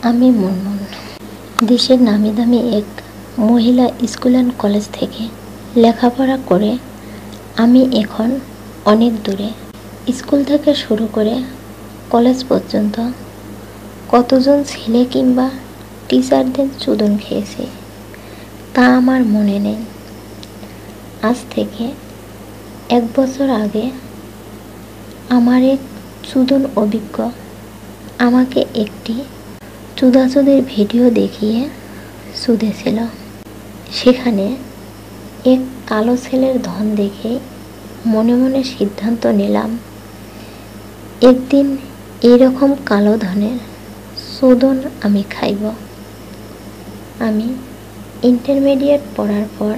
আমি মুনমুন দেশের নামি দামি এক মহিলা স্কুল অ্যান্ড কলেজ থেকে লেখাপড়া করে আমি এখন অনেক দূরে। স্কুল থেকে শুরু করে কলেজ পর্যন্ত কতজন ছেলে কিংবা টিচারদের চুদন খেয়েছি তা আমার মনে নেই। আজ থেকে 1 বছর আগে আমার এক চুদন অভিজ্ঞ আমাকে একটি চুদাচুদির ভিডিও দেখিয়ে চুদেছিল। সেখানে এক কালো ছেলের ধন দেখে মনে মনে সিদ্ধান্ত নিলাম একদিন এইরকম কালো ধনের চোদন আমি খাইব। আমি ইন্টারমিডিয়েট পড়ার পর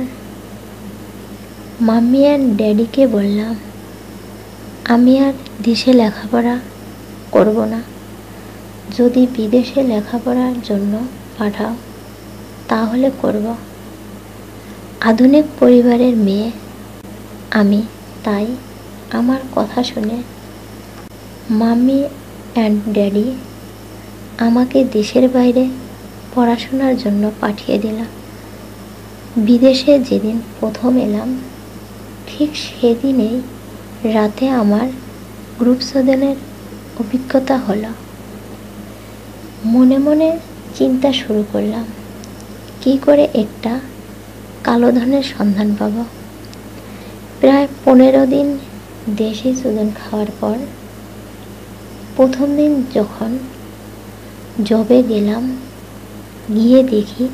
মাম্মি অ্যান্ড ড্যাডিকে বললাম আমি আর দেশে লেখাপড়া করব না, যদি বিদেশে লেখাপড়ার জন্য পাঠাও তাহলে করব। আধুনিক পরিবারের মেয়ে আমি, তাই আমার কথা শুনে মাম্মি অ্যান্ড ড্যাডি আমাকে দেশের বাইরে পড়াশোনার জন্য পাঠিয়ে দিলাম। বিদেশে যেদিন প্রথম এলাম ঠিক সেদিনেই রাতে আমার গ্রুপ চোদনের অভিজ্ঞতা হলো। মনে মনে চিন্তা শুরু করলাম কি করে একটা কালো ধনের সন্ধান পাব। প্রায় 15 দিন দেশি চোদন খাওয়ার পর প্রথম দিন যখন জবে গেলাম, গিয়ে দেখি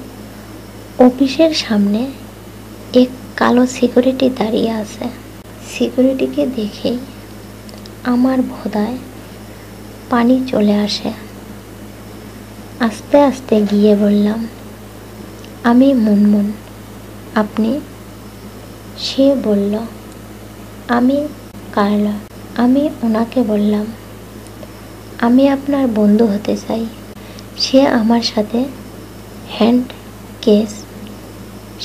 অফিসের সামনে এক কালো সিকিউরিটি দাঁড়িয়ে আছে। সিকিউরিটিকে দেখেই আমার ভোদায় পানি চলে আসে। আস্তে আস্তে গিয়ে বললাম আমি মুনমুন, আপনি? সে বলল আমি কারলা। আমি ওনাকে বললাম আমি আপনার বন্ধু হতে চাই। সে আমার সাথে হ্যান্ড কেস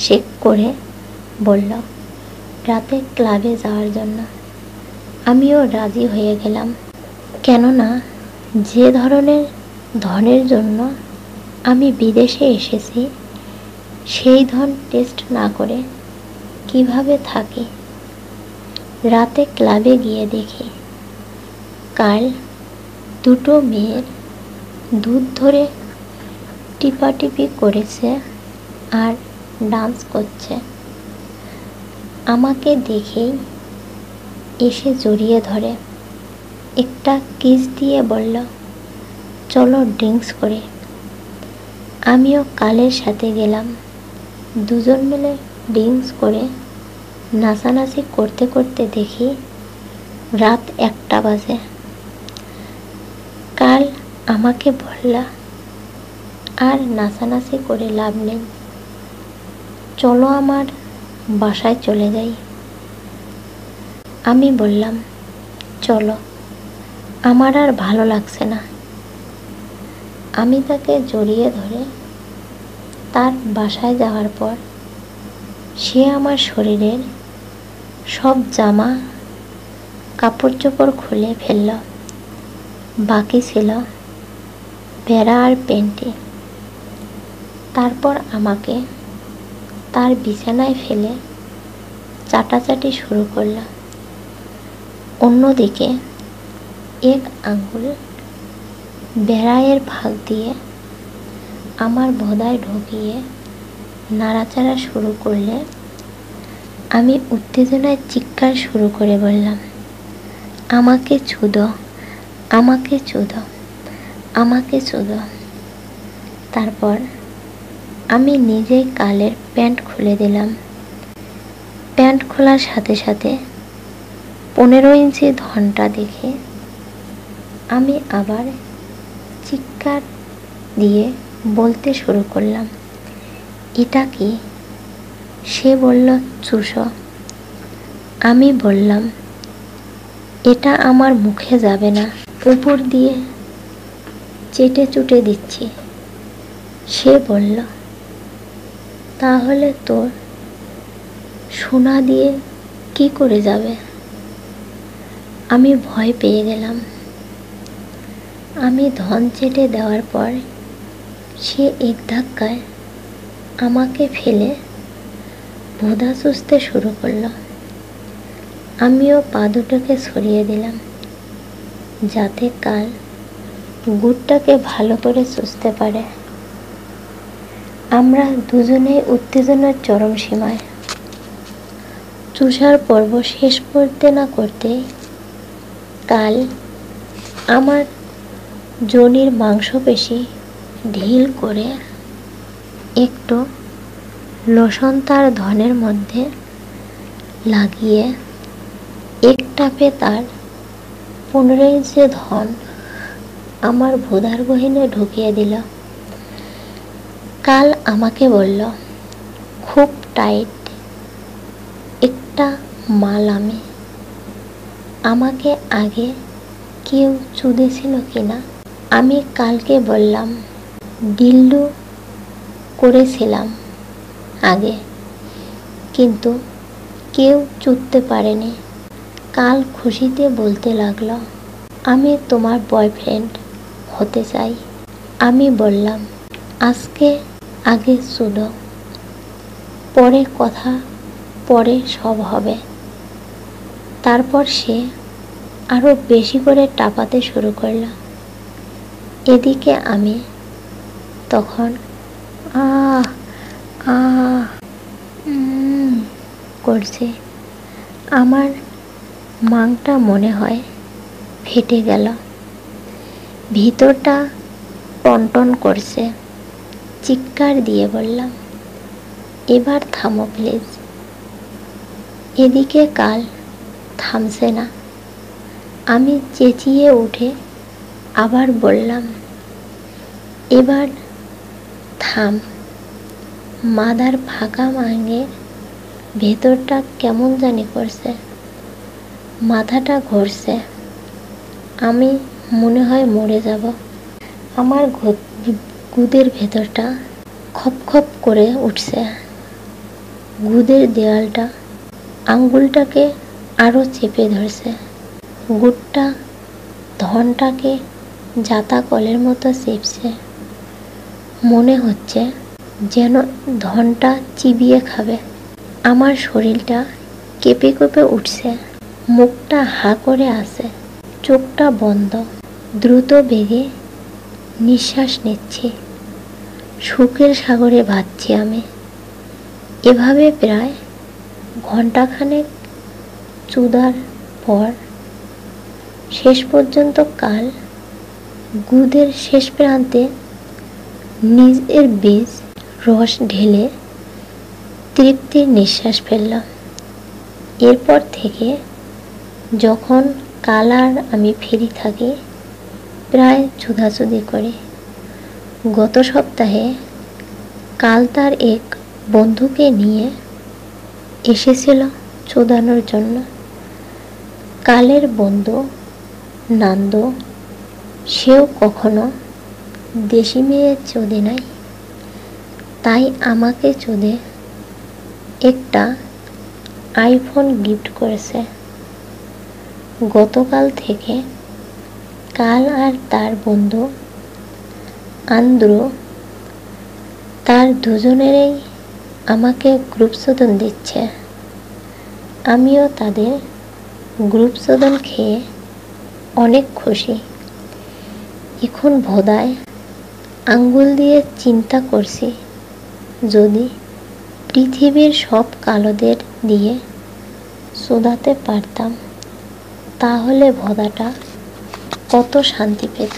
শেক করে বলল রাতে ক্লাবে যাওয়ার জন্য। আমিও রাজি হয়ে গেলাম, কেননা যে ধরনের ধনের জন্য আমি বিদেশে এসেছি সেই ধন টেস্ট না করে কিভাবে থাকি। রাতে ক্লাবে গিয়ে দেখি কাল 2 মেয়ের দুধ ধরে টিপাটিপি করেছে আর ডান্স করছে। আমাকে দেখেই এসে জড়িয়ে ধরে একটা কিস দিয়ে বলল চলো ড্রিঙ্কস করে। আমিও কালের সাথে গেলাম। দুজন মিলে ড্রিঙ্কস করে নাচানাচি করতে করতে দেখি রাত 1টা বাজে। কাল আমাকে বলল আর নাচানাচি করে লাভ নেই, চলো আমার বাসায় চলে যাই। আমি বললাম চলো, আমার আর ভালো লাগছে না। আমি তাকে জড়িয়ে ধরে তার বাসায় যাওয়ার পর সে আমার শরীরের সব জামা কাপড় চোপড় খুলে ফেলল। বাকি ছিল বেড়া আর প্যান্টি। তারপর আমাকে তার বিছানায় ফেলে চাটাচাটি শুরু করল। অন্যদিকে এক আঙ্গুল বেড়ায়ের ফাঁক দিয়ে আমার ভোদায় ঢুকিয়ে নাড়াচাড়া শুরু করলে আমি উত্তেজনায় চিৎকার শুরু করে বললাম আমাকে চুদো, আমাকে চুদো, আমাকে চুদো। তারপর আমি নিজেই কালের প্যান্ট খুলে দিলাম। প্যান্ট খোলার সাথে সাথে 15 ইঞ্চি ধনটা দেখে আমি আবার চিৎকার দিয়ে বলতে শুরু করলাম এটা কি? সে বলল চুষো। আমি বললাম এটা আমার মুখে যাবে না, উপর দিয়ে চেটে চুটে দিচ্ছি। সে বলল তাহলে তোর সোনা দিয়ে কি করে যাবে? আমি ভয় পেয়ে গেলাম। আমি ধন চেটে দেওয়ার পর সে এক ধাক্কায় আমাকে ফেলে ভোঁদা চুষতে শুরু করলো। আমিও পা দুটোকে সরিয়ে দিলাম যাতে কাল গুড়টাকে ভালো করে চুষতে পারে। আমরা দুজনেই উত্তেজনার চরম সীমায়। চুষার পর্ব শেষ করতে না করতেই কাল আমার যোনির মাংসপেশি ঢিল করে একটু লোশন তার ধনের মধ্যে লাগিয়ে এক টাপে তার 15 ইঞ্চি ধন আমার ভোঁদার গহীনে ঢুকিয়ে দিল। কাল আমাকে বলল, খুব টাইট একটা মাল। আমাকে আগে কেউ চুদেছিল কিনা। আমি কালকে বললাম, ডিল্ডো করেছিলাম আগে, কিন্তু কেউ চুদতে পারেনি। কাল খুশিতে বলতে লাগলো, আমি তোমার বয়ফ্রেন্ড হতে চাই। আমি বললাম, আজকে আগে চুদো, পরে কথা, পরে সব হবে। তারপর সে আরো বেশি করে টাপাতে শুরু করলো। এদিকে আমি তখন আহ আহ করছে। আমার মাংটা মনে হয় ফেটে গেল। ভিতরটা টনটন করছে। চিৎকার দিয়ে বললাম, এবার থামো প্লিজ। এদিকে কাল থামছে না। আমি চেঁচিয়ে উঠে আবার বললাম, এবার থাম। মাদার ফাঁকা মাঙ্গের ভেতরটা কেমন জানি করছে, মাথাটা ঘুরছে। আমি মনে হয় মরে যাব। আমার গুদের ভেতরটা খপ খপ করে উঠছে। গুদের দেয়ালটা আঙ্গুলটাকে আরো চেপে ধরছে। গুড়টা ধনটাকে জাতা কলের মতো চেপছে। মনে হচ্ছে যেন ধনটা চিবিয়ে খাবে। আমার শরীরটা কেঁপে কেঁপে উঠছে। মুখটা হা করে আছে, চোখটা বন্ধ। দ্রুত বেগে নিঃশ্বাস নিচ্ছি। সুখের সাগরে ভাসছি আমি। এভাবে প্রায় ঘন্টাখানেক চুদার পর শেষ পর্যন্ত কাল গুদের শেষ প্রান্তে নিজের বীজ রস ঢেলে তৃপ্তির নিঃশ্বাস ফেললাম। এরপর থেকে যখন কাল আর আমি ফ্রি থাকি প্রায় চুদাচুদি করি। গত সপ্তাহে কাল তার এক বন্ধুকে নিয়ে এসেছিল চুদানোর জন্য। কালের বন্ধু নান্দু, সেও কখনো দেশি মেয়ে চোদে নাই, তাই আমাকে চোদে একটা আইফোন গিফট করেছে। গতকাল থেকে কাল আর তার বন্ধু আন্দ্রু, তার দুজনেরই আমাকে গ্রুপ শোধন দিচ্ছে। আমিও তাদের গ্রুপ শোধন খেয়ে অনেক খুশি। এখন ভোঁদায় আঙ্গুল দিয়ে চিন্তা করছি, যদি পৃথিবীর সব কালোদের দিয়ে শোধাতে পারতাম তাহলে ভোঁদাটা কত শান্তি পেত।